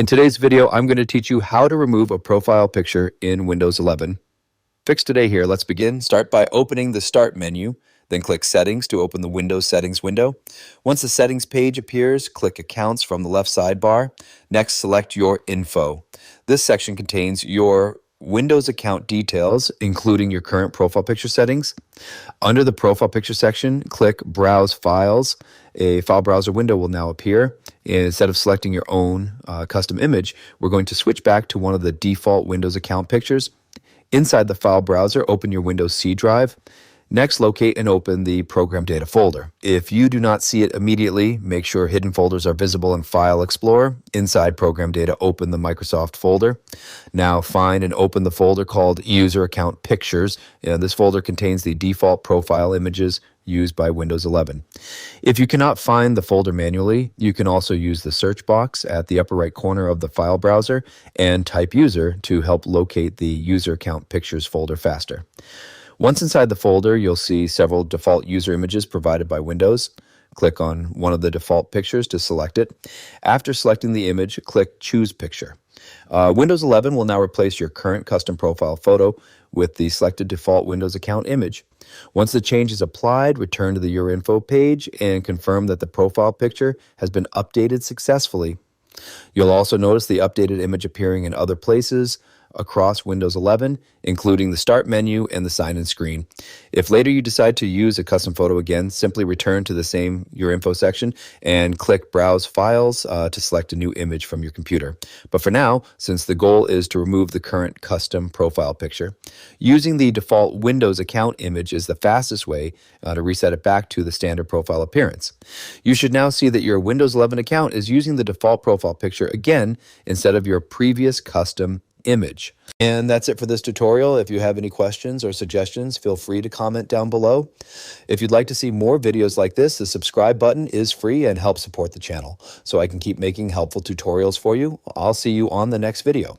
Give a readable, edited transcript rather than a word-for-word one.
In today's video, I'm going to teach you how to remove a profile picture in Windows 11. Fix Today here. Let's begin. Start by opening the Start menu, then click Settings to open the Windows Settings window. Once the Settings page appears, click Accounts from the left sidebar. Next, select Your Info. This section contains your Windows account details, including your current profile picture settings. Under the Profile Picture section, click Browse Files. A file browser window will now appear. Instead of selecting your own custom image, we're going to switch back to one of the default Windows account pictures. Inside the file browser, open your Windows C drive. Next, locate and open the Program Data folder. If you do not see it immediately, make sure hidden folders are visible in File Explorer. Inside Program Data, open the Microsoft folder. Now find and open the folder called User Account Pictures. This folder contains the default profile images used by Windows 11. If you cannot find the folder manually, you can also use the search box at the upper right corner of the file browser and type user to help locate the User Account Pictures folder faster. Once inside the folder, you'll see several default user images provided by Windows. Click on one of the default pictures to select it. After selecting the image, click Choose Picture. Windows 11 will now replace your current custom profile photo with the selected default Windows account image. Once the change is applied, return to the Your Info page and confirm that the profile picture has been updated successfully. You'll also notice the updated image appearing in other places across Windows 11, including the Start menu and the sign-in screen. If later you decide to use a custom photo again, simply return to the same Your Info section and click Browse Files to select a new image from your computer. But for now, since the goal is to remove the current custom profile picture, using the default Windows account image is the fastest way to reset it back to the standard profile appearance. You should now see that your Windows 11 account is using the default profile picture again instead of your previous custom image. And that's it for this tutorial. If you have any questions or suggestions, feel free to comment down below. If you'd like to see more videos like this, the subscribe button is free and helps support the channel so I can keep making helpful tutorials for you. I'll see you on the next video.